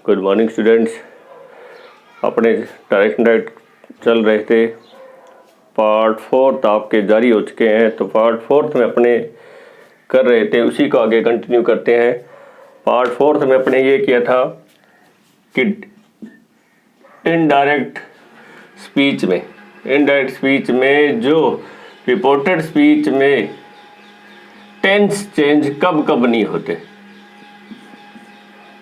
Good morning students. अपने direct diet चल रहे थे, पार्ट 4 आपके जारी हो चुके हैं। तो पार्ट 4 में अपने कर रहे थे, उसी को आगे कंटिन्यू करते हैं। पार्ट 4 में अपने ये किया था कि इनडायरेक्ट स्पीच में जो रिपोर्टेड स्पीच में टेंस चेंज कब कब नहीं होते,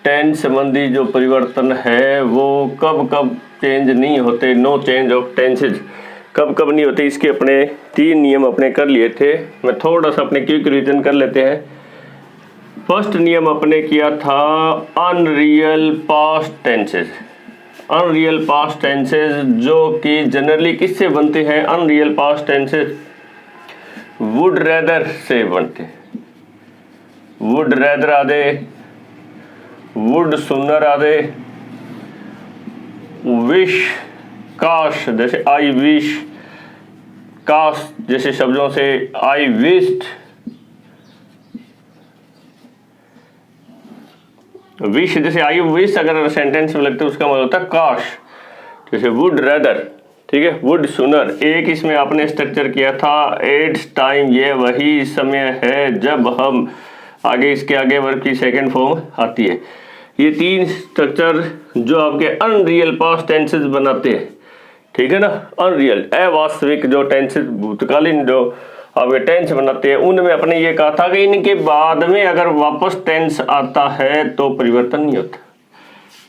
टेंस संबंधी जो परिवर्तन है वो कब कब चेंज नहीं होते, नो चेंज ऑफ टेंसेज कब कब नहीं होते, इसके अपने 3 नियम अपने कर लिए थे। मैं थोड़ा सा अपने क्विक रिवीजन कर लेते हैं। फर्स्ट नियम अपने किया था unreal past tenses. Unreal past tenses जो कि जनरली किससे बनते हैं? Unreal past tenses would rather से बनते। वुड रेदर आदे, वुड सुनर आदे, विश काश, जैसे आई विश, काश जैसे शब्दों से आई विश्ड, विश जैसे आई विश अगर सेंटेंस में लगते उसका मतलब होता है काश, जैसे वुड रेदर, ठीक है। वुड सुनर, एक इसमें आपने स्ट्रक्चर किया था इट्स टाइम, ये वही समय है जब हम, आगे इसके आगे वर्ब की सेकंड फॉर्म आती है। ये 3 स्ट्रक्चर जो आपके अनरियल पास्ट टेंसेस बनाते हैं, ठीक है ना। अनरियल अवास्तविक जो टेंसेस, भूतकालीन जो आपके टेंस बनाते हैं, उनमें अपने ये कहा था कि इनके बाद में अगर वापस टेंस आता है तो परिवर्तन नहीं होता।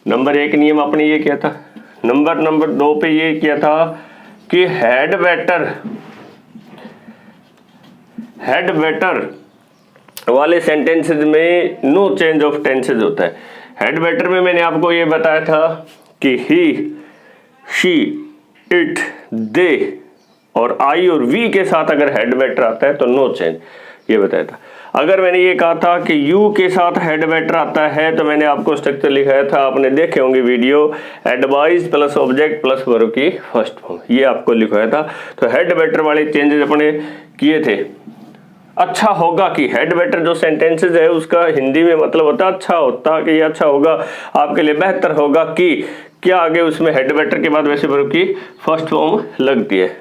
नंबर 1 नियम आपने ये किया था। नंबर 2 पे ये किया था कि हैड बेटर वाले सेंटेंसेस में नो चेंज ऑफ टेंसेज होता है। हैड बेटर में मैंने आपको ये बताया था कि ही, शी, इट, दे और आई और वी के साथ अगर हेड बेटर आता है तो नो चेंज, ये बताया था। अगर मैंने ये कहा था कि यू के साथ हेड बेटर आता है तो मैंने आपको स्ट्रक्चर लिखाया था, आपने देखे होंगे video, advice plus object plus verb की फर्स्ट फॉर्म, ये आपको लिखाया था। तो हेड बेटर वाले चेंजेस अपने किए थे। अच्छा होगा कि, हेड बेटर जो सेंटेंसेस है उसका हिंदी में मतलब होता है अच्छा होता, कि ये अच्छा होगा, आपके लिए बेहतर होगा कि, क्या आगे उसमें हेड बेटर के बाद वैसे वर्ब की फर्स्ट फॉर्म लगती है।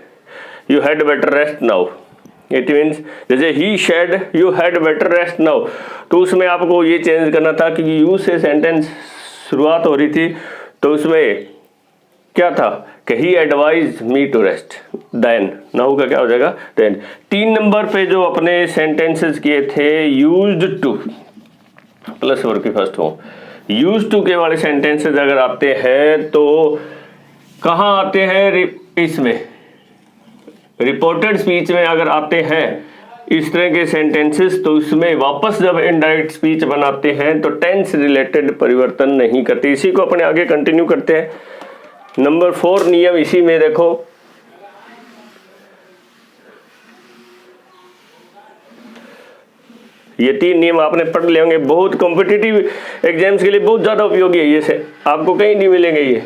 You had better rest now, it means जैसे ही said you had better rest now, तो उसमें आपको ये चेंज करना था कि यू से सेंटेंस शुरुआत हो रही थी, तो उसमें क्या था कि he advise me to rest, then now का क्या हो जाएगा देन। 3 नंबर पे जो अपने सेंटेंसेस किए थे यूज्ड टू प्लस वर्ब की फर्स्ट फॉर्म, यूज्ड टू के वाले सेंटेंसेस अगर आते हैं तो कहाँ आते हैं? इसमें रिपोर्टेड स्पीच में अगर आते हैं इस तरह के सेंटेंसेस, तो उसमें वापस जब इनडायरेक्ट स्पीच बनाते हैं तो टेंस रिलेटेड परिवर्तन नहीं करते। इसी को अपने आगे कंटिन्यू करते हैं। नंबर 4 नियम इसी में देखो, ये 3 नियम आपने पढ़ लिए होंगे, बहुत कॉम्पिटिटिव एग्जाम्स के लिए बहुत ज्यादा उपयोगी है। ये से आपको कहीं नहीं मिलेंगे, ये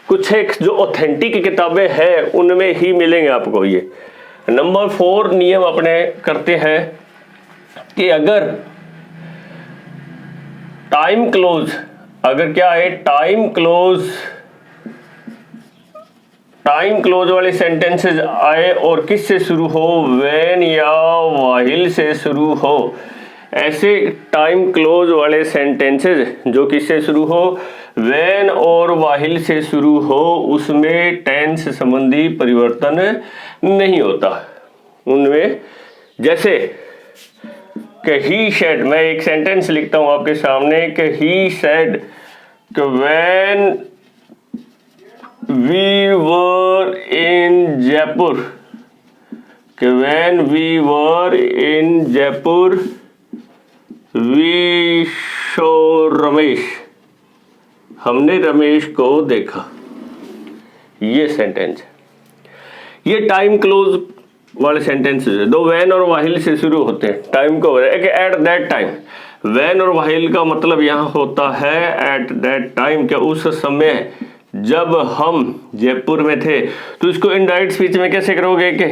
कुछ एक जो ऑथेंटिक किताबें हैं उनमें ही मिलेंगे आपको ये। नंबर 4 नियम अपने करते हैं कि अगर टाइम क्लोज, अगर क्या है टाइम क्लोज वाले सेंटेंसेस आए और किससे शुरू हो? व्हेन या व्हाइल से शुरू हो। ऐसे टाइम क्लोज वाले सेंटेंसेस जो किससे शुरू हो? व्हेन और व्हाइल से शुरू हो, उसमें टेंस संबंधी परिवर्तन नहीं होता उनमें। जैसे कि ही सेड, मैं एक सेंटेंस लिखता हूं आपके सामने कि ही सेड कि when we were in Jaipur, कि when we were in Jaipur we show Ramesh, हमने रमेश को देखा। ये सेंटेंस, ये टाइम क्लोज वाले सेंटेंसेस है। दो व्हेन और व्हाइल से शुरू होते हैं, टाइम को एट दैट टाइम। व्हेन और व्हाइल का मतलब यहां होता है एट दैट टाइम, क्या उस समय जब हम जयपुर में थे। तो इसको इनडायरेक्ट स्पीच में कैसे करोगे कि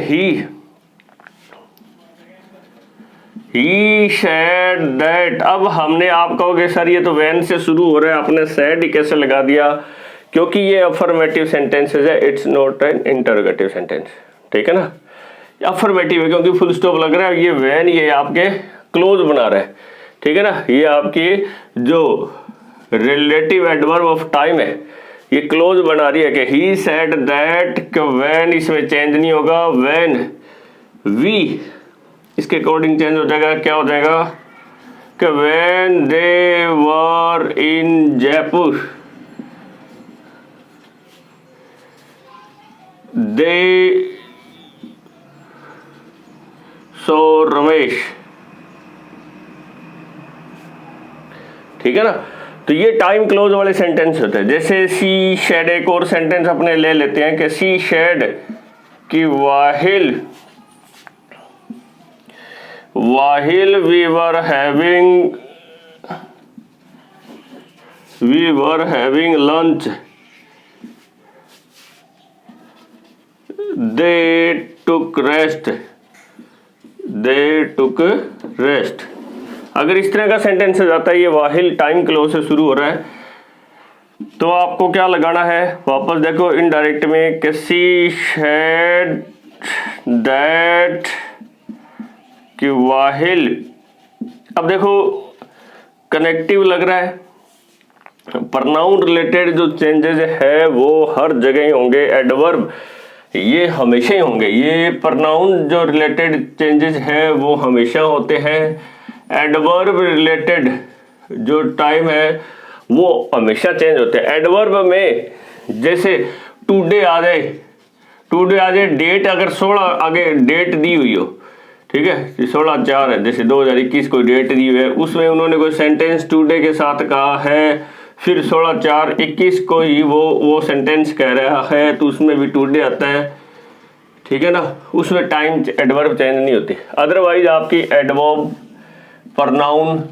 ही सेड दैट। अब हमने, आप कहोगे सर ये तो वैन से शुरू हो रहा है, आपने सेड ही कैसे लगा दिया? क्योंकि ये अफर्मेटिव सेंटेंसेस है, it's not an interrogative sentence, ठीक है ना। अफर्मेटिव है क्योंकि फुल स्टॉप लग रहा है, ये वैन ये आपके क्लोज बना रहा है, ठीक है ना। ये आपकी जो रिलेटिव एडवर्ब ऑफ टाइम है ये क्लोज बना रही है कि ही सेड दैट, वैन इसमें चेंज नहीं होगा, वैन वी इसके अकॉर्डिंग चेंज हो जाएगा, क्या हो जाएगा कि when they were in Jaipur दे सो रमेश, ठीक है ना। तो ये टाइम क्लोज वाले सेंटेंस होते हैं। जैसे सी शेड, एक और सेंटेंस अपने ले लेते हैं कि सी शेड की वाहिल we were having lunch, they took rest। अगर इस तरह का सेंटेंस आता है, ये वाहिल टाइम क्लोज से शुरू हो रहा है, तो आपको क्या लगाना है? वापस देखो इनडायरेक्ट में कि सी शेड दैट कि वाहिल, अब देखो कनेक्टिव लग रहा है, प्रनाउन रिलेटेड जो चेंजेस है वो हर जगह ही होंगे, एडवर्ब ये हमेशा ही होंगे, ये प्रनाउन जो रिलेटेड चेंजेस है वो हमेशा होते हैं, एडवर्ब रिलेटेड जो टाइम है वो हमेशा चेंज होते हैं। एडवर्ब में जैसे टुडे आ जाए, डेट अगर 16 आगे डेट दी हुई हो, ठीक है, 16/4 है, जैसे 2021 कोई डेट दी हुई है, उसमें उन्होंने कोई सेंटेंस टुडे के साथ कहा है, फिर 16/4/21 को ही वो सेंटेंस कह रहा है, तो उसमें भी टुडे आता है, ठीक है ना। उसमें टाइम एडवर्ब चेंज नहीं होती। अदरवाइज आपकी एडवर्ब, प्रनाउन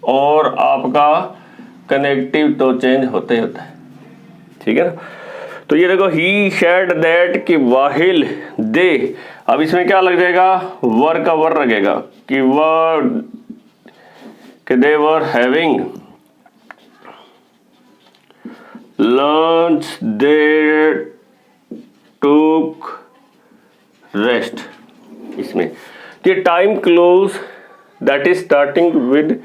और आपका कनेक्टिव तो चेंज होता है, ठीक है ना। तो ये देखो ही शेड दैट कि वाहिल दे, अब इसमें क्या लग जाएगा? वर का वर लगेगा कि they were having lunch they took rest. इसमें ये time clause that is starting with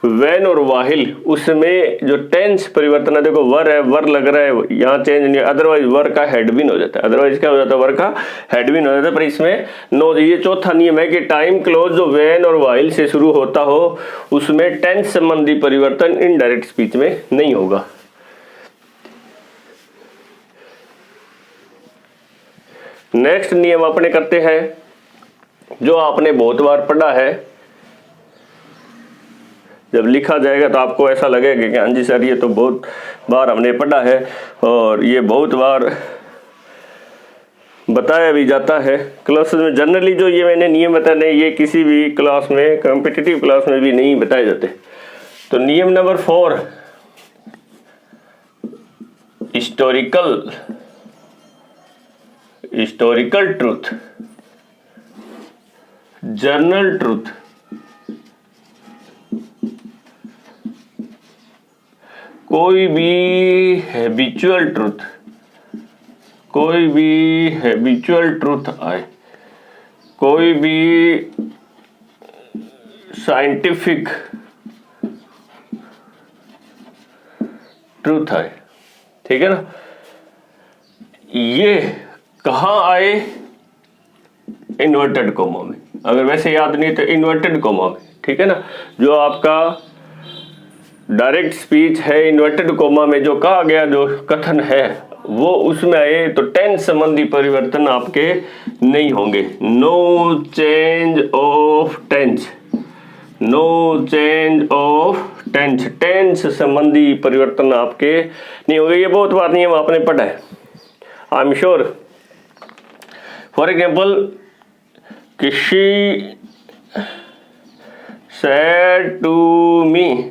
when और वाहिल, उसमें जो टेंस परिवर्तन है, देखो वर है, वर लग रहा है, यहाँ चेंज नहीं है, अदरवाइज वर का हेडविन हो जाता है, अदरवाइज क्या हो जाता है? वर का हेडविन हो जाता है। पर इसमें नो, ये चौथा नियम है कि टाइम क्लोज जो वैन और वाहिल से शुरू होता हो उसमें टेंस संबंधी परिवर्तन इनडायरेक्ट स्पीच में नहीं होगा। नेक्स्ट नियम अपने करते हैं जो आपने बहुत बार पढ़ा है, जब लिखा जाएगा तो आपको ऐसा लगेगा कि हाँ जी सर ये तो बहुत बार हमने पढ़ा है और ये बहुत बार बताया भी जाता है क्लास में। जनरली जो ये मैंने नियम बताए नहीं, ये किसी भी क्लास में, कॉम्पिटिटिव क्लास में भी नहीं बताए जाते। तो नियम number 4, historical truth, journal truth, कोई भी हैबिचुअल ट्रूथ आए, कोई भी साइंटिफिक ट्रूथ आए, ठीक है ना, ये कहाँ आए? इन्वर्टेड कोमा में। अगर वैसे याद नहीं तो इन्वर्टेड कोमा में, ठीक है ना। जो आपका डायरेक्ट स्पीच है, इन्वर्टेड कोमा में जो कहा गया, जो कथन है वो उसमें आए तो टेंस संबंधी परिवर्तन आपके नहीं होंगे। No change of tense, tense संबंधी परिवर्तन आपके नहीं होंगे। ये बहुत बार नियम आपने पढ़ा है, I am sure. For example, she said to me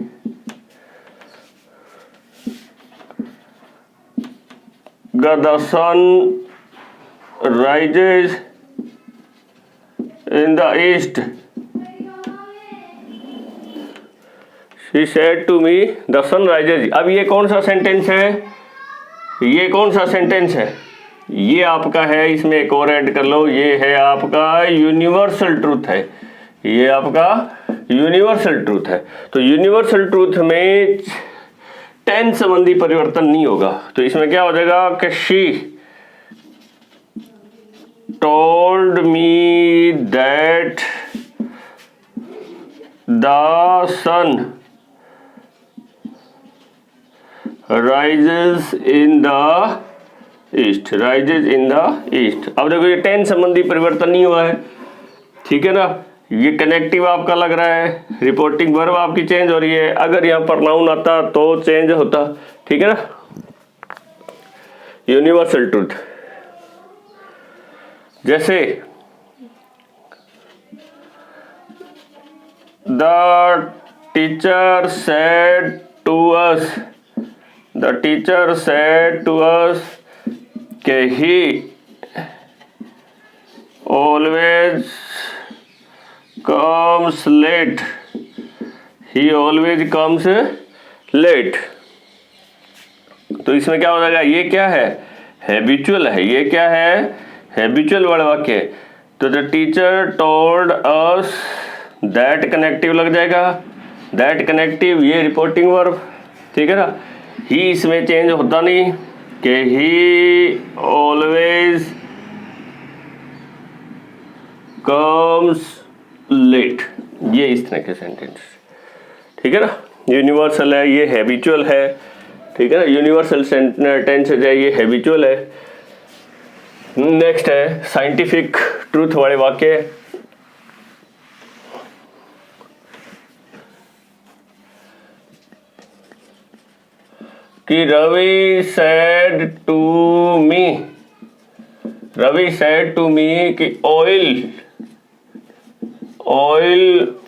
the sun rises in the east She said to me the sun rises। अब ये कौन सा सेंटेंस है, ये कौन सा सेंटेंस है, ये आपका है, इसमें एक और ऐड कर लो, ये है आपका यूनिवर्सल ट्रूथ है, ये आपका यूनिवर्सल ट्रूथ है। तो यूनिवर्सल ट्रूथ में टेंस संबंधी परिवर्तन नहीं होगा, तो इसमें क्या हो जाएगा कि she told me that the sun rises in the east, rises in the east. अब देखो ये टेंस संबंधी परिवर्तन नहीं हुआ है, ठीक है ना, ये कनेक्टिव आपका लग रहा है, रिपोर्टिंग वर्ब आपकी चेंज हो रही है, अगर यहाँ पर नाउन आता तो चेंज होता, ठीक है ना। यूनिवर्सल ट्रूथ, जैसे the teacher said to us, the teacher said to us कि he always comes late, he always comes late। तो इसमें क्या हो जाएगा, ये क्या है, हैबिचुअल है, ये क्या है, हैबिचुअल वर्ड वाक्य। तो the teacher told us, that connective लग जाएगा, दैट कनेक्टिव ये रिपोर्टिंग वर्ब, ठीक है ना। ही इसमें चेंज होता नहीं कि ही ऑलवेज कम्स लेट, ये इस तरह के सेंटेंस, ठीक है ना। यूनिवर्सल है, ये हैबिचुअल है, ठीक है ना, यूनिवर्सल टेंस है, ये हैबिचुअल है। नेक्स्ट है साइंटिफिक ट्रूथ वाले वाक्य। कि Ravi said to me, Ravi said to me कि oil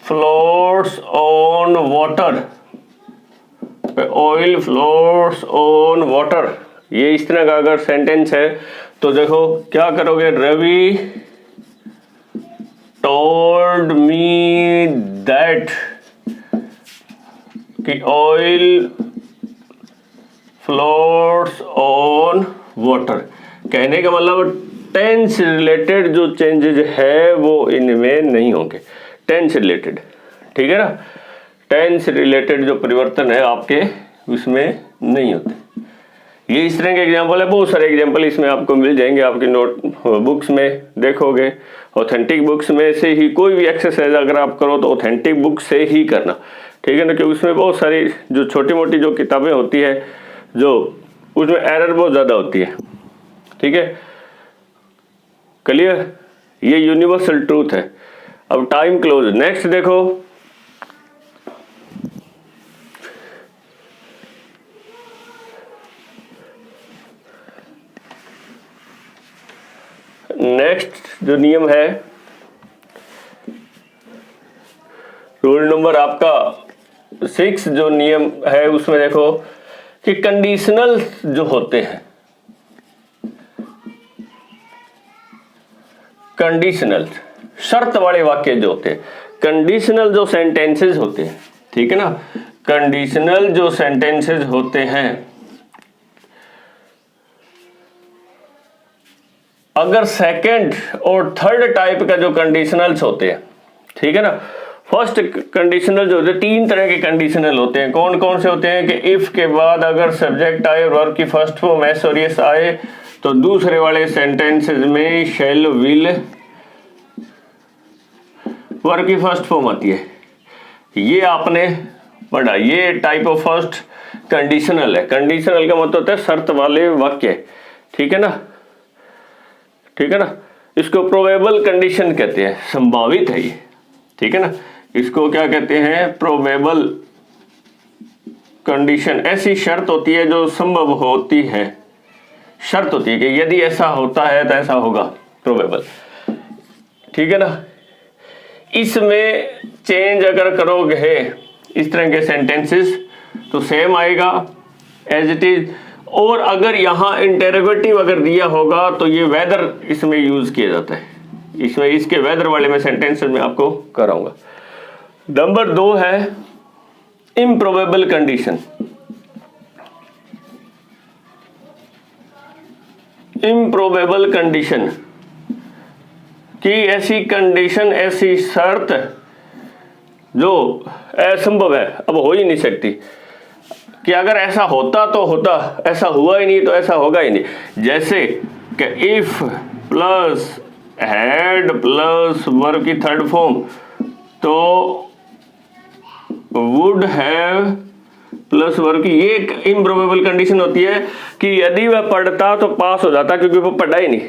floats on water, oil floats on water, ये इस तरह का अगर सेंटेंस है तो देखो क्या करोगे, रवि टोल्ड मी दैट कि ऑयल फ्लोट्स ऑन वाटर, कहने का मतलब टेंस रिलेटेड जो चेंजेज है वो इनमें नहीं होंगे, टेंस रिलेटेड, ठीक है ना। टेंस रिलेटेड जो परिवर्तन है आपके उसमें नहीं होते। ये इस तरह के एग्जांपल है, बहुत सारे एग्जांपल इसमें आपको मिल जाएंगे, आपकी नोट बुक्स में देखोगे। ऑथेंटिक बुक्स में से ही कोई भी एक्सरसाइज अगर आप करो तो ऑथेंटिक बुक से ही करना, ठीक है ना, क्योंकि उसमें बहुत सारी जो छोटी मोटी जो किताबें होती है जो उसमें एरर बहुत ज़्यादा होती है, ठीक है, क्लियर। ये यूनिवर्सल ट्रूथ है। अब टाइम क्लोज, नेक्स्ट देखो, नेक्स्ट जो नियम है, रूल नंबर आपका 6 जो नियम है उसमें देखो कि कंडीशनल जो होते हैं, कंडीशनल शर्त वाले वाक्य जो होते हैं, कंडीशनल जो सेंटेंसेस होते हैं, ठीक है ना, कंडीशनल जो सेंटेंसेस होते हैं, अगर सेकंड और थर्ड टाइप का जो कंडीशनल्स होते हैं, ठीक है ना, फर्स्ट कंडीशनल जो होते हैं, 3 तरह के कंडीशनल होते हैं। कौन कौन से होते हैं कि इफ के बाद अगर सब्जेक्ट आए और वर्ब की फर्स्ट फॉर्म एस और यस आए तो दूसरे वाले सेंटेंसेस में शैल विल वर्ब की फर्स्ट फॉर्म आती है। ये आपने पढ़ा, ये टाइप ऑफ फर्स्ट कंडीशनल है। कंडीशनल का मतलब होता है शर्त वाले वाक्य, ठीक है ना, ठीक है ना। इसको प्रोबेबल कंडीशन कहते हैं, संभावित है ये, ठीक है ना। इसको क्या कहते हैं, प्रोबेबल कंडीशन। ऐसी शर्त होती है जो संभव होती है, शर्त होती है कि यदि ऐसा होता है तो ऐसा होगा, प्रोबेबल, ठीक है ना। इसमें चेंज अगर करोगे इस तरह के सेंटेंसेस तो सेम आएगा एज इट इज, और अगर यहाँ इंटेरोगेटिव अगर दिया होगा तो ये वेदर इसमें यूज किया जाता है, इसमें इसके वेदर वाले में सेंटेंसेस में आपको कराऊंगा। नंबर 2 है इम्प्रोबेबल कंडीशन, इम्प्रोबेबल कंडीशन कि ऐसी कंडीशन, ऐसी शर्त जो असंभव है, अब हो ही नहीं सकती, कि अगर ऐसा होता तो होता, ऐसा हुआ ही नहीं तो ऐसा होगा ही नहीं। जैसे कि if plus had plus verb की थर्ड फॉर्म तो वुड हैव प्लस वर्ब की, ये एक इम्प्रोबेबल कंडीशन होती है कि यदि वह पढ़ता तो पास हो जाता, क्योंकि वो पढ़ा ही नहीं।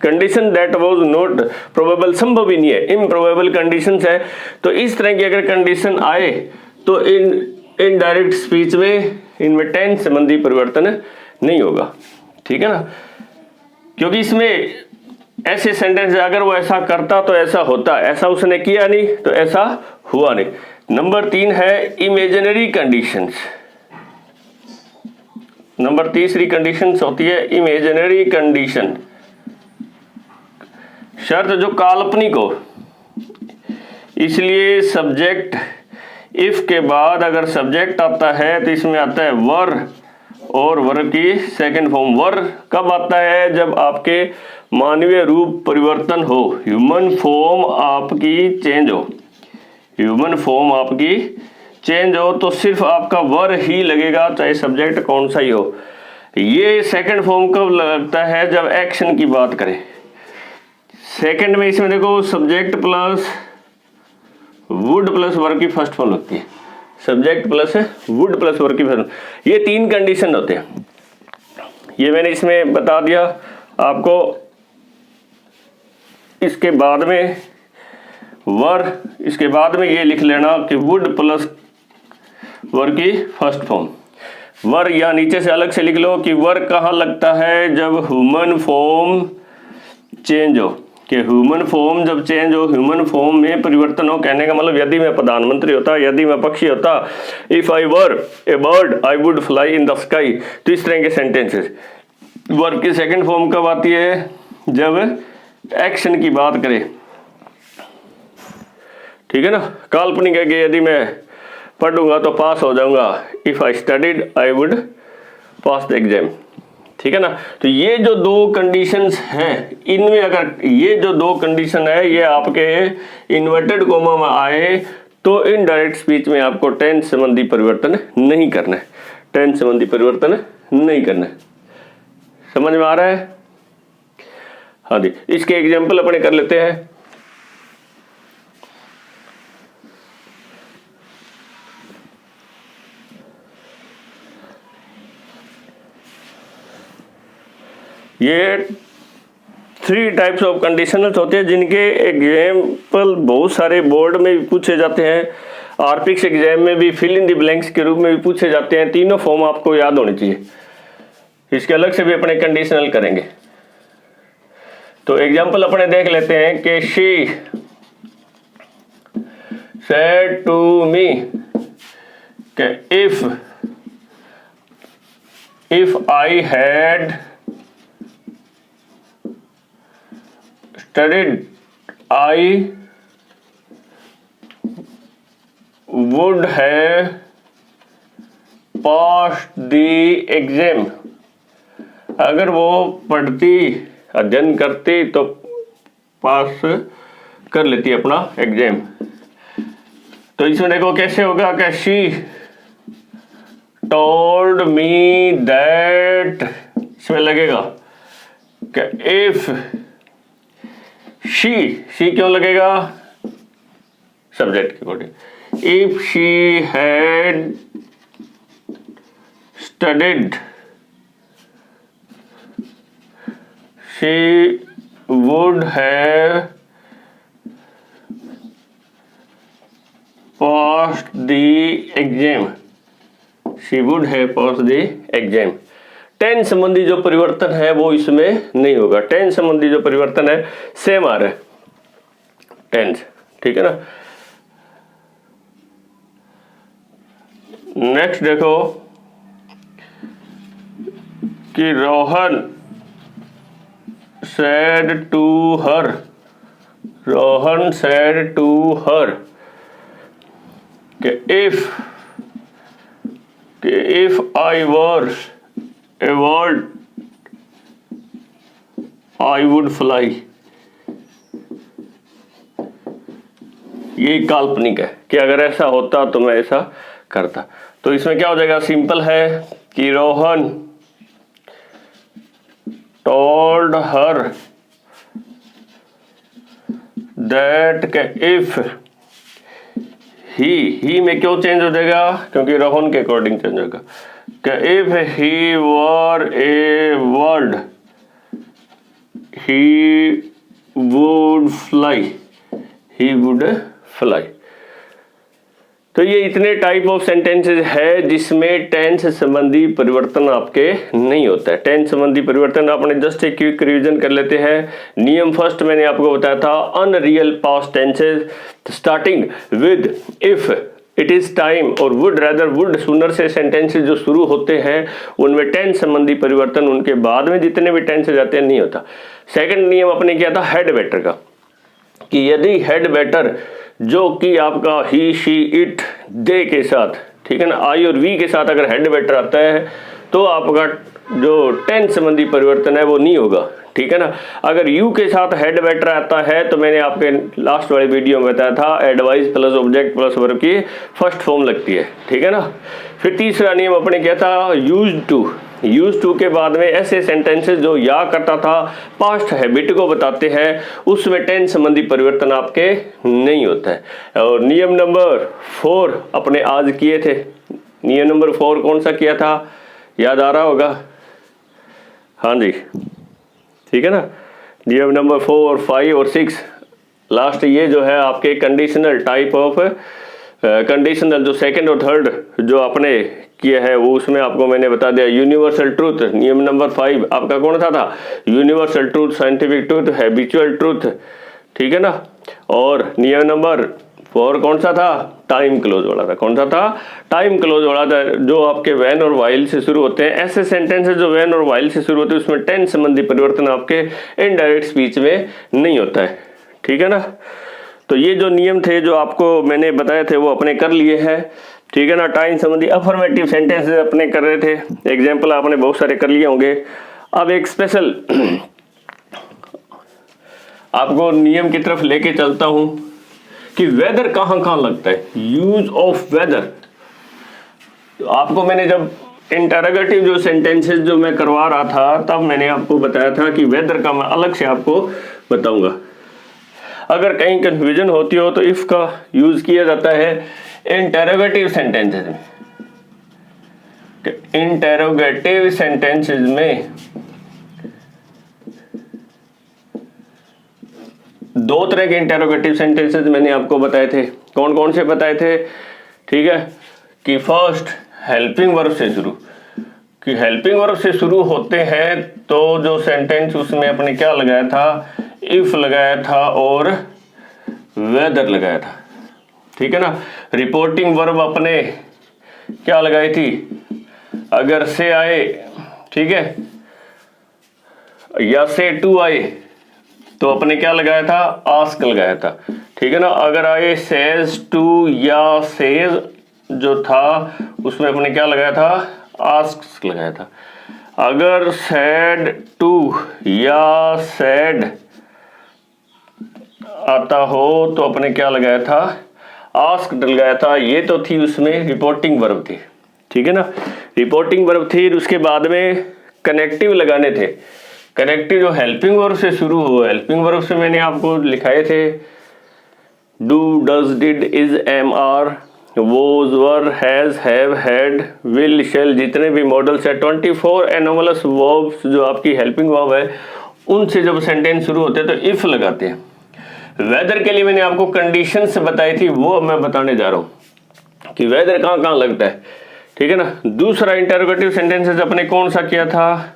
Condition that was not probable, संभव ही नहीं है, इम्प्रोबेबल कंडीशंस है। तो इस तरह की अगर कंडीशन आए तो इन डायरेक्ट स्पीच में इनमें टेंस संबंधी परिवर्तन नहीं होगा, ठीक है ना, क्योंकि इसमें ऐसे सेंटेंस अगर वो ऐसा करता तो ऐसा होता, ऐसा उसने किया नहीं तो ऐसा हुआ नहीं। नंबर 3 है इमेजिनरी कंडीशंस। नंबर तीसरी कंडीशन होती है इमेजिनरी कंडीशन, शर्त जो काल्पनिक हो। इसलिए सब्जेक्ट इफ के बाद अगर सब्जेक्ट आता है तो इसमें आता है वर और वर्ब की सेकंड फॉर्म। वर कब आता है? जब आपके मानवीय रूप परिवर्तन हो, ह्यूमन फॉर्म आपकी चेंज हो, ह्यूमन फॉर्म आपकी चेंज हो तो सिर्फ आपका वर ही लगेगा, चाहे सब्जेक्ट कौन सा ही हो। ये सेकंड फॉर्म कब लगता है? जब एक्शन की बात करें। सेकंड में इसमें देखो subject plus would plus verb की फर्स्ट फॉर्म लगती है, subject plus would plus verb की फर्स्ट। ये 3 कंडीशन होते हैं, ये मैंने इसमें बता दिया आपको। इसके बाद में वर, इसके बाद में ये लिख लेना कि वुड प्लस वर्ब की फर्स्ट फॉर्म। वर या नीचे से अलग से लिख लो कि वर कहाँ लगता है? जब ह्यूमन फॉर्म चेंज हो, कि ह्यूमन फॉर्म जब चेंज हो, ह्यूमन फॉर्म में परिवर्तन हो। कहने का मतलब यदि मैं प्रधानमंत्री होता, यदि मैं पक्षी होता, if I were A bird I would fly in the sky. तो इस तरह के सेंटेंसेस। वर्ब की सेकंड फॉर्म कब आती है? जब एक्शन की बात करें, ठीक है ना। काल्पनिक है कि यदि मैं पढ़ूंगा तो पास हो जाऊंगा, if I studied I would pass the exam, ठीक है ना। तो ये जो 2 कंडीशंस हैं, इनमें अगर ये जो 2 कंडीशन है ये आपके इन्वर्टेड कोमा में आए तो इनडायरेक्ट स्पीच में आपको टेंस संबंधी परिवर्तन नहीं करना है, टेंस संबंधी परिवर्तन नहीं करना है। समझ में आ रहा है? हाँ जी, इसके एग्जाम्पल अपने कर लेते हैं। ये 3 टाइप्स ऑफ कंडीशनल्स होते हैं जिनके एग्जाम्पल बहुत सारे बोर्ड में भी पूछे जाते हैं, आरपीएक्स एग्जाम में भी फिल इन द ब्लैंक्स के रूप में भी पूछे जाते हैं। तीनों फॉर्म आपको याद होनी चाहिए, इसके अलग से भी अपने कंडीशनल करेंगे। तो एग्जाम्पल अपने देख लेते हैं कि शी सेड टू मी कि if I had studied I would have passed the exam। अगर वो पढ़ती, अध्ययन करती तो पास कर लेती अपना एग्जाम। तो इसमें देखो कैसे होगा कि शी टोल्ड मी दैट, इसमें लगेगा कि इफ शी क्यों लगेगा? सब्जेक्ट के according. If she had studied she would have passed the exam, she would have passed the exam. Tense संबंधी जो परिवर्तन है वो इसमें नहीं होगा। टेंस संबंधी जो परिवर्तन है सेम आ रहा है, टेंस, ठीक है ना। नेक्स्ट देखो कि Rohan said to her, Rohan said to her कि if कि if I were A bird I would fly. ये काल्पनिक है कि अगर ऐसा होता तो मैं ऐसा करता। तो इसमें क्या हो जाएगा, सिंपल है कि Rohan told her that if he में क्यों चेंज हो जाएगा, क्योंकि रोहन के अकॉर्डिंग चेंज होगा कि if he were A bird he would fly, he would fly. तो ये इतने टाइप ऑफ सेंटेंसेस है जिसमें टेंस संबंधी परिवर्तन आपके नहीं होता है। टेंस संबंधी परिवर्तन आपने जस्ट एक क्विक रिवीजन कर लेते हैं। नियम फर्स्ट मैंने आपको बताया था, unreal past tenses starting with if, it is time और वुड रादर, वुड सूनर से सेंटेंसेस जो शुरू होते हैं उनमें टेंस संबंधी परिवर्तन उनके बाद में जितने भी टेंसेस आते हैं नहीं होता। सेकंड नियम आपने किया था हेड बेटर का, कि यदि हेड बेटर जो कि आपका ही शी इट दे के साथ, ठीक है ना, आई और वी के साथ अगर हेड बेटर आता है तो आपका जो टेंस संबंधी परिवर्तन है वो नहीं होगा, ठीक है ना। अगर यू के साथ हेड बेटर आता है तो मैंने आपके लास्ट वाले वीडियो में बताया था advice plus object plus verb की फर्स्ट फॉर्म लगती है, ठीक है ना। फिर तीसरा नियम अपने क्या था, यूज टू के बाद में ऐसे सेंटेंसेस जो या करता था पास्ट हैबिट को बताते हैं उसमें टेंस संबंधी परिवर्तन आपके नहीं होता है। और नियम नंबर 4 अपने आज किए थे। नियम नंबर 4 कौन सा किया था, याद आ रहा होगा, हाँ जी, ठीक है ना। नियम नंबर 4, 5 और 6 लास्ट ये जो है आपके कंडीशनल टाइप ऑफ कंडीशनल जो सेकंड और थर्ड जो आपने किया है वो उसमें आपको मैंने बता दिया। यूनिवर्सल ट्रूथ नियम नंबर 5 आपका कौन सा था, universal truth, scientific truth, habitual truth, ठीक है ना। और नियम नंबर 4 कौन सा था, टाइम क्लोज वाला था। कौन सा था, टाइम क्लोज वाला था, जो आपके वैन और वाइल से शुरू होते हैं। ऐसे सेंटेंसेस जो वैन और वाइल से शुरू होते हैं उसमें टेंस संबंधी परिवर्तन आपके इनडायरेक्ट स्पीच में नहीं होता है, ठीक है ना। तो ये जो नियम थे जो आपको मैंने बताए थे वो अपने कर लिए हैं, ठीक है ना। टाइम संबंधी अफर्मेटिव सेंटेंसेस अपने कर रहे थे, एग्जाम्पल आपने बहुत सारे कर लिए होंगे। अब एक स्पेशल आपको नियम की तरफ लेके चलता हूं कि वेदर कहां कहां लगता है, यूज ऑफ वेदर। तो आपको मैंने जब इंटरोगेटिव जो सेंटेंसेस जो मैं करवा रहा था तब मैंने आपको बताया था कि वेदर का मैं अलग से आपको बताऊंगा। अगर कहीं कंफ्यूजन होती हो तो इफ का यूज किया जाता है इंटरोगेटिव सेंटेंसेस में। इंटरोगेटिव सेंटेंसेस में दो तरह के इंटरोगेटिव सेंटेंसेस मैंने आपको बताए थे। कौन कौन से बताए थे, ठीक है, कि फर्स्ट हेल्पिंग वर्ब से शुरू, कि हेल्पिंग वर्ब से शुरू होते हैं तो जो सेंटेंस उसमें अपने क्या लगाया था, इफ लगाया था और वेदर लगाया था, ठीक है ना। रिपोर्टिंग वर्ब अपने क्या लगाई थी, अगर से आए, ठीक है, या से टू आए तो अपने क्या लगाया था, आस्क लगाया था, ठीक है ना। अगर आए सेज टू या सेज जो था उसमें अपने क्या लगाया था, आस्क लगाया था। अगर सैड टू या सैड आता हो तो अपने क्या लगाया था, आस्क लगाया था। ये तो थी उसमें रिपोर्टिंग वर्ब थी, ठीक है ना, रिपोर्टिंग वर्ब थी। उसके बाद में कनेक्टिव लगाने थे। कनेक्टिव जो हेल्पिंग वर्ब से शुरू हो, हेल्पिंग वर्ब से मैंने आपको लिखाए थे do, does, did, is, am, are, was, were, has, have, had, will, shall, जितने भी मॉडल्स है 24 एनोमलस वर्ब्स जो आपकी हेल्पिंग वर्ब है उनसे जब सेंटेंस शुरू होते हैं तो इफ लगाते हैं। वेदर के लिए मैंने आपको कंडीशंस बताई थी, वो अब मैं बताने जा रहा हूं कि वेदर कहां कहां लगता है, ठीक है ना। दूसरा इंटरोगेटिव सेंटेंसेस अपने कौन सा किया था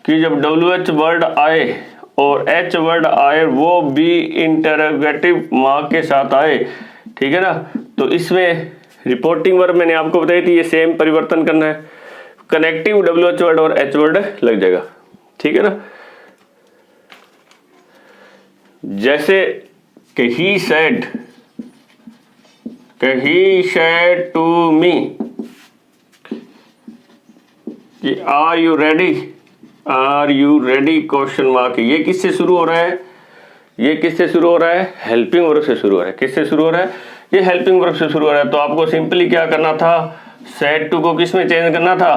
कि जब WH वर्ड आए और H वर्ड आए वो भी इंटरोगेटिव मार्क के साथ आए, ठीक है ना, तो इसमें रिपोर्टिंग वर्ब मैंने आपको बताई थी, ये सेम परिवर्तन करना है। कनेक्टिव WH वर्ड और H वर्ड लग जाएगा, ठीक है ना। जैसे कि ही सेड टू मी, कि are you ready, are you ready question mark. ये किससे शुरू हो रहा है, ये किससे शुरू हो रहा है, हेल्पिंग वर्ब से शुरू हो रहा है। किससे शुरू हो रहा है, ये हेल्पिंग वर्ब से शुरू हो रहा है। तो आपको सिंपली क्या करना था, सेड टू को किस में चेंज करना था,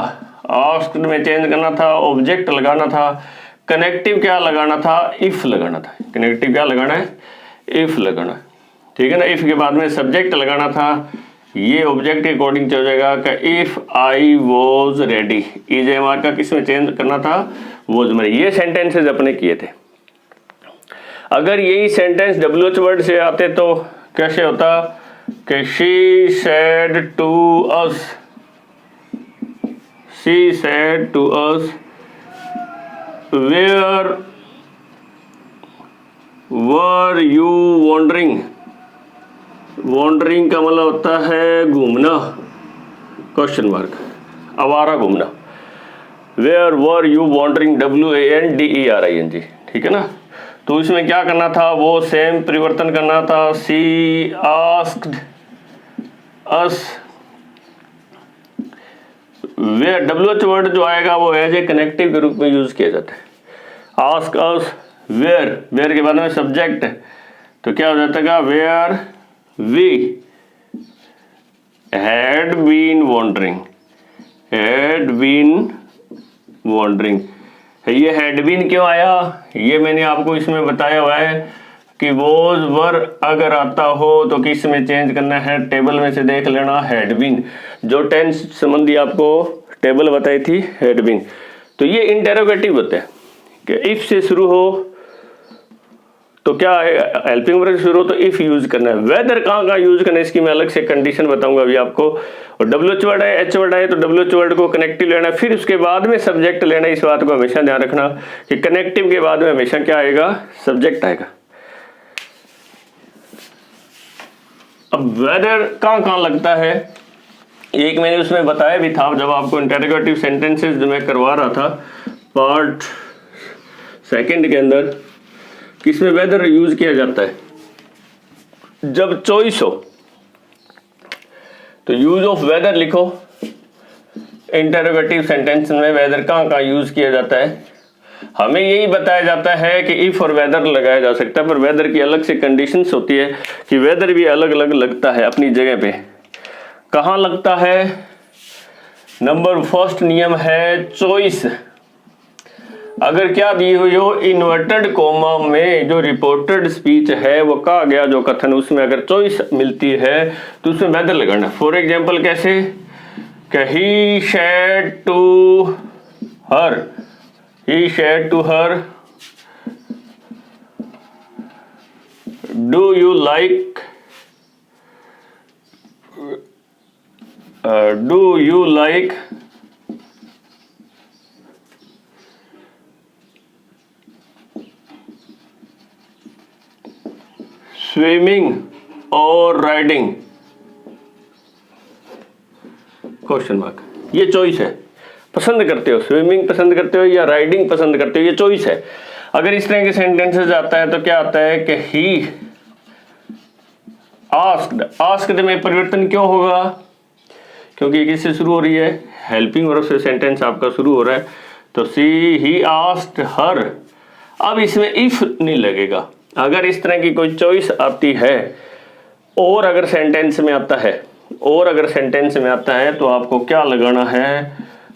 आस्क्ड में चेंज करना था, ऑब्जेक्ट लगाना था, कनेक्टिव क्या लगाना था, इफ लगाना था। कनेक्टिव क्या लगाना है, इफ लगाना, ठीक है ना। इफ के बाद में सब्जेक्ट लगाना था, ये ऑब्जेक्ट के अकॉर्डिंग चल जाएगा कि if I was ready, EJMR का किस में चेंज करना था, वॉज में। ये सेंटेंसेस अपने किए थे। अगर यही सेंटेंस WH वर्ड से आते तो कैसे होता कि she said to us, she said to us where were you wandering. Wandering का मतलब होता है घूमना, क्वेश्चन मार्क, आवारा घूमना। Where were you wandering, WANDERING, ठीक है ना। तो इसमें क्या करना था, वो सेम परिवर्तन करना था। She asked us, where WH word जो आएगा वो एज ए कनेक्टिव के रूप में यूज किया जाता है। आस्क अस वेयर, वेयर के बाद में सब्जेक्ट, तो क्या हो जाता है, where we had been wandering, had been wandering. ये हैड बीन क्यों आया, ये मैंने आपको इसमें बताया हुआ है कि वॉज वर अगर आता हो तो किस में चेंज करना है, टेबल में से देख लेना, हैड बीन। जो टेंस संबंधी आपको टेबल बताई थी, हैड बीन। तो ये इंटेरोगेटिव होते हैं कि इफ से शुरू हो तो क्या है, हेल्पिंग वर्ब से शुरू हो तो इफ यूज करना है। वेदर कहाँ यूज करना है इसकी मैं अलग से कंडीशन बताऊंगा अभी आपको। और WH वर्ड है, H वर्ड है, तो WH वर्ड को कनेक्टिव लेना, फिर उसके बाद में सब्जेक्ट लेना। इस बात को हमेशा ध्यान रखना कि कनेक्टिव के बाद में हमेशा क्या आएगा, सब्जेक्ट आएगा। अब वेदर कहाँ लगता है, एक मैंने उसमें बताया भी था जब आपको इंटेरोगेटिव सेंटेंसेस जो मैं करवा रहा था पार्ट 2 के अंदर, किसमें वेदर यूज किया जाता है, जब चॉइस हो तो यूज ऑफ वेदर लिखो। इंटेरोगेटिव सेंटेंस में वेदर कहाँ यूज किया जाता है, हमें यही बताया जाता है कि इफ और वेदर लगाया जा सकता है, पर वेदर की अलग से कंडीशंस होती है कि वेदर भी अलग अलग लगता है अपनी जगह पे। कहाँ लगता है, नंबर फर्स्ट नियम है चॉइस। अगर क्या दी हुई हो, इन्वर्टेड कोमा में जो रिपोर्टेड स्पीच है वो कहा गया जो कथन, उसमें अगर चॉइस मिलती है तो उसमें वेदर लगाना। फॉर एग्जाम्पल कैसे, he said to her, he said to her do you like, do you like swimming or riding, question mark. ये चॉइस है, पसंद करते हो, स्विमिंग पसंद करते हो या राइडिंग पसंद करते हो, ये चॉइस है। अगर इस तरह के सेंटेंसेस आता है तो क्या आता है कि ही आस्क्ड, आस्क्ड में परिवर्तन क्यों होगा, क्योंकि किससे शुरू हो रही है, हेल्पिंग वर्ब से असेंटेंस आपका शुरू हो रहा है। तो सी ही आस्क्ड हर, अब इसमें इफ नहीं लगेगा। अगर इस तरह की कोई चॉइस आती है और अगर सेंटेंस में आता है, और अगर सेंटेंस में आता है तो आपको क्या लगाना है,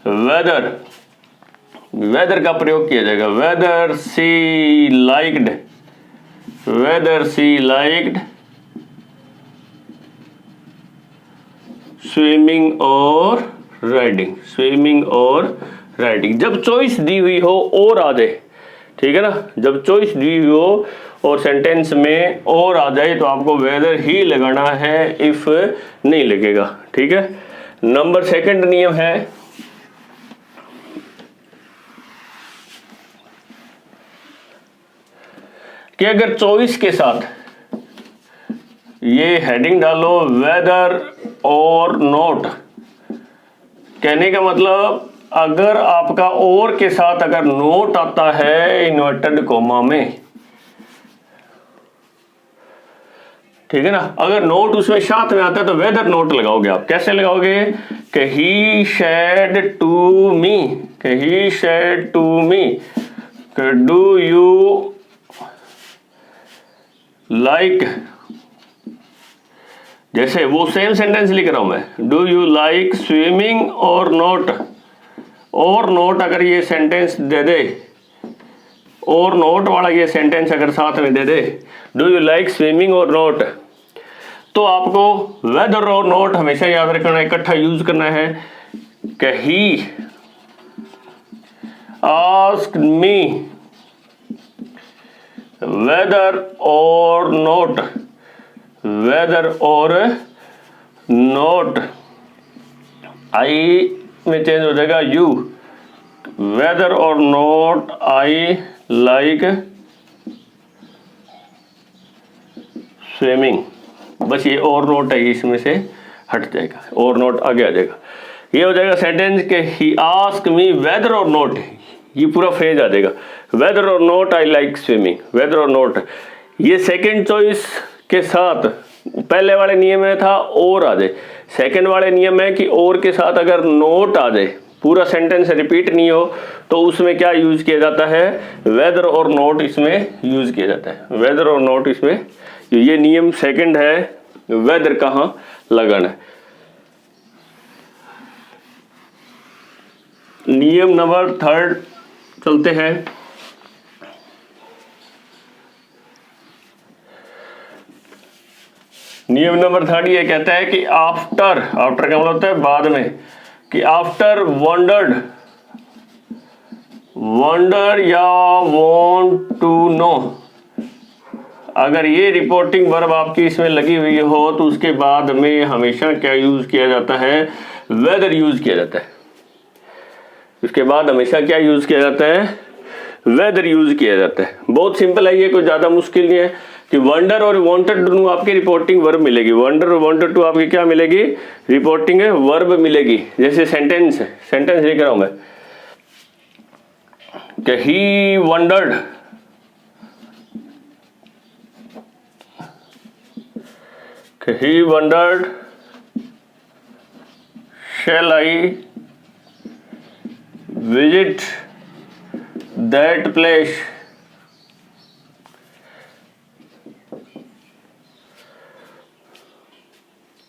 वेदर, वेदर का प्रयोग किया जाएगा। Weather C liked, weather C liked swimming or riding, swimming or riding. जब चॉइस दी हुई हो और आ जाए, ठीक है ना, जब चॉइस दी हुई हो और सेंटेंस में और आ जाए तो आपको वेदर ही लगाना है, इफ नहीं लगेगा, ठीक है। नंबर 2 नियम है कि अगर चॉइस के साथ ये हेडिंग डालो वेदर और नॉट, कहने का मतलब अगर आपका और के साथ अगर नोट आता है इन्वर्टेड कोमा में, ठीक है ना। अगर नोट उसमें साथ में आता है तो वेदर नोट लगाओगे आप। कैसे लगाओगे कि ही सेड टू मी, कि he said to me, do you like, जैसे वो सेम सेंटेंस लिख रहा हूं मैं, do you like swimming or not. Or not अगर ये सेंटेंस दे दे, और नोट वाला ये सेंटेंस अगर साथ में दे दे, do you like swimming or note, तो आपको वेदर और नोट हमेशा याद रखना, इकट्ठा यूज करना है कि he asked me whether or note, weather or not, आई में चेंज हो जाएगा you, weather or not I like swimming. बस ये और नोट है, इसमें से हट जाएगा, और नोट आगे आ जाएगा। ये हो जाएगा सेंटेंस के he ask me whether or not, ये पूरा फ्रेज आ जाएगा, whether or not I like swimming, whether or not. ये सेकंड चॉइस के साथ पहले वाले नियम में था और आ जाए, सेकंड वाले नियम में कि और के साथ अगर नोट आ जाए, पूरा सेंटेंस रिपीट नहीं हो, तो उसमें क्या यूज किया जाता है, वेदर और नोट इसमें यूज किया जाता है, वेदर और नोट इसमें। ये नियम सेकंड है, वेदर कहाँ लगाना है। नियम नंबर थर्ड चलते हैं। नियम नंबर थर्ड ये कहता है कि आफ्टर, आफ्टर का मतलब होता है बाद में, कि आफ्टर वंडर्ड, वंडर या वांट टू नो, अगर ये रिपोर्टिंग वर्ब आपकी इसमें लगी हुई हो तो उसके बाद में हमेशा क्या यूज किया जाता है, वेदर यूज किया जाता है। उसके बाद हमेशा क्या यूज किया जाता है, वेदर यूज किया जाता है। बहुत सिंपल है ये, कोई ज्यादा मुश्किल नहीं है कि वंडर और वांटेड टू आपकी रिपोर्टिंग वर्ब मिलेगी, वंडर और वांटेड टू आपकी क्या मिलेगी, रिपोर्टिंग वर्ब मिलेगी। जैसे सेंटेंस लिख रहा हूं मैं कि ही wandered, he wondered shall I visit that place,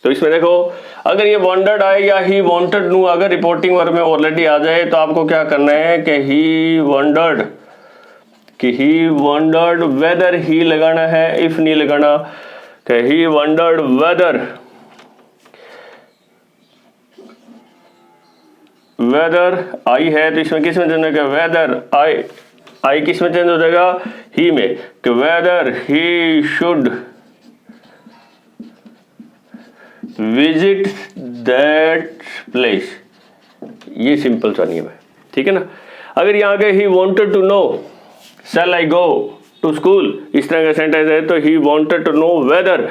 तो इसमें देखो अगर ये वॉन्डर्ड आए या ही वॉन्टेड नू अगर रिपोर्टिंग वर्ब में ऑलरेडी आ जाए तो आपको क्या करना है कि ही वॉन्डर्ड, कि ही वॉन्डर्ड, वेदर ही लगाना है, इफ नहीं लगाना, कि ही वॉन्डर्ड वेदर, वेदर आई है तो इसमें किस में चेंज होगा, वेदर आई, आई किस में चेंज हो जाएगा, ही में, कि whether he should visit that place. ये सिंपल सा नियम है, ठीक है ना। अगर यहाँ के he wanted to know shall I go to school, इस तरह का सेंटेंस है तो he wanted to know whether,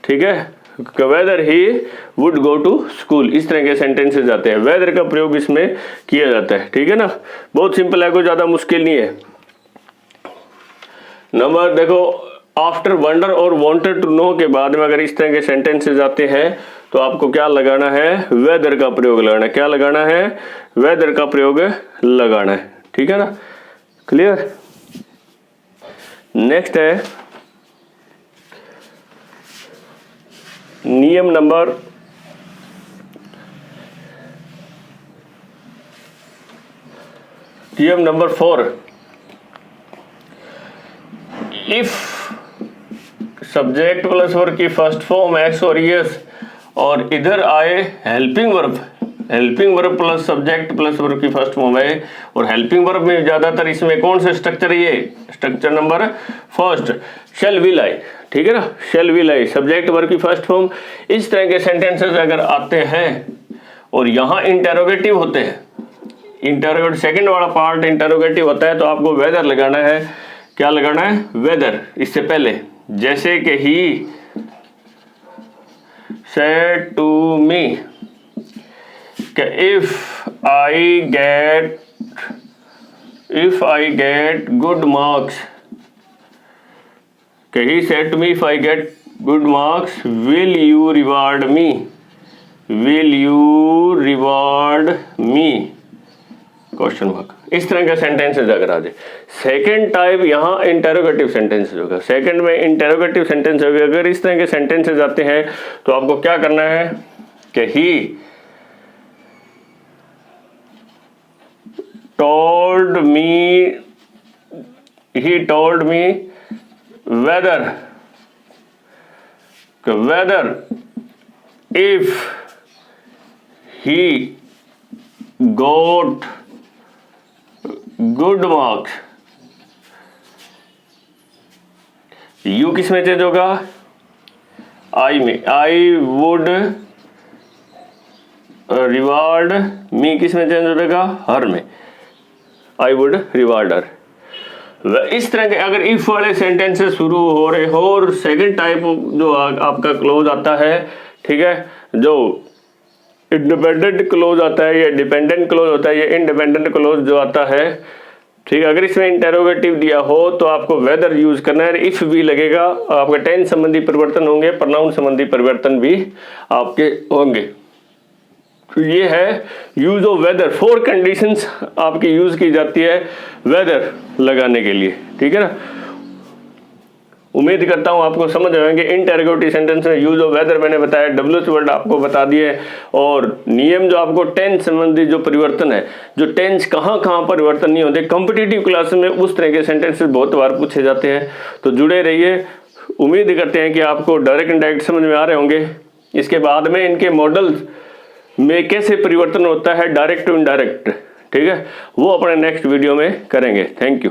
ठीक है, whether he would go to school, इस तरह के सेंटेंसेस आते हैं, वेदर का प्रयोग इसमें किया जाता है, ठीक है ना। बहुत सिंपल है, कोई ज्यादा मुश्किल नहीं है। नंबर देखो, आफ्टर वंडर और वांटेड टू नो के बाद में अगर इस तरह के सेंटेंसेस आते हैं तो आपको क्या लगाना है, वेदर का प्रयोग लगाना है। क्या लगाना है, वेदर का प्रयोग लगाना है, ठीक है ना, क्लियर। नेक्स्ट है नियम number number 4। If subject plus verb की फर्स्ट फॉर्म एक्स और यस और इधर आए helping verb, helping verb plus subject plus verb की फर्स्ट फॉर्म है, और हेल्पिंग वर्ब में ज्यादातर इसमें कौन सा स्ट्रक्चर है, ये structure number first, shall will I, ठीक है ना, shall will I subject verb की फर्स्ट फॉर्म। इस तरह के सेंटेंसेस अगर आते हैं और यहाँ इंटेरोगेटिव होते हैं, इंटेरोगेटिव सेकंड वाला पार्ट इंटेरोगेटिव होता है, तो आपको वेदर लगाना है। क्या लगाना है, वेदर, इससे पहले, जैसे कि ही सेड टू मी कि if I get good marks, कि he said to me if I get good marks, will you reward me, will you reward me, question mark. इस तरह का सेंटेंसेस अगर आ जाए। सेकेंड टाइप यहाँ interrogative sentences होगा। सेकेंड में इंटेरोगेटिव सेंटेंस होगा। अगर इस तरह के सेंटेंसेस आते हैं तो आपको क्या करना है कि ही told me whether if he got good marks, you किस में चेंज होगा, आई में, आई वुड रिवार्ड मी किस में चेंज हो जाएगा, हर में, आई वुड रिवार्ड हर। इस तरह के अगर इफ वाले सेंटेंसेस शुरू हो रहे हो और सेकंड टाइप जो आपका क्लोज आता है, ठीक है, जो इंडिपेंडेंट क्लोज आता है या डिपेंडेंट क्लोज होता है, या इंडिपेंडेंट क्लोज जो आता है, ठीक है, अगर इसमें इंटेरोगेटिव दिया हो तो आपको वेदर यूज करना है। इफ भी लगेगा, आपके टेंस संबंधी परिवर्तन होंगे, प्रोनाउन संबंधी परिवर्तन भी आपके होंगे। तो ये है यूज ऑफ वेदर। 4 कंडीशंस आपकी यूज की जाती है वेदर लगाने के लिए, ठीक है ना। उम्मीद करता हूं आपको समझ आएंगे। इंटेरोगेटिव सेंटेंस में यूज ऑफ वेदर मैंने बताया, डब्ल्यूएच वर्ड आपको बता दिए, और नियम जो आपको टेंस संबंधी जो परिवर्तन है, जो टेंस कहाँ परिवर्तन नहीं होते, कॉम्पिटिटिव क्लास में उस तरह के सेंटेंसेस बहुत बार पूछे जाते हैं। तो जुड़े रहिए। उम्मीद करते हैं कि आपको डायरेक्ट इनडायरेक्ट समझ में आ रहे होंगे। इसके बाद में इनके मॉडल्स में कैसे परिवर्तन होता है डायरेक्ट टू इनडायरेक्ट, ठीक है, वो अपने नेक्स्ट वीडियो में करेंगे। Thank you.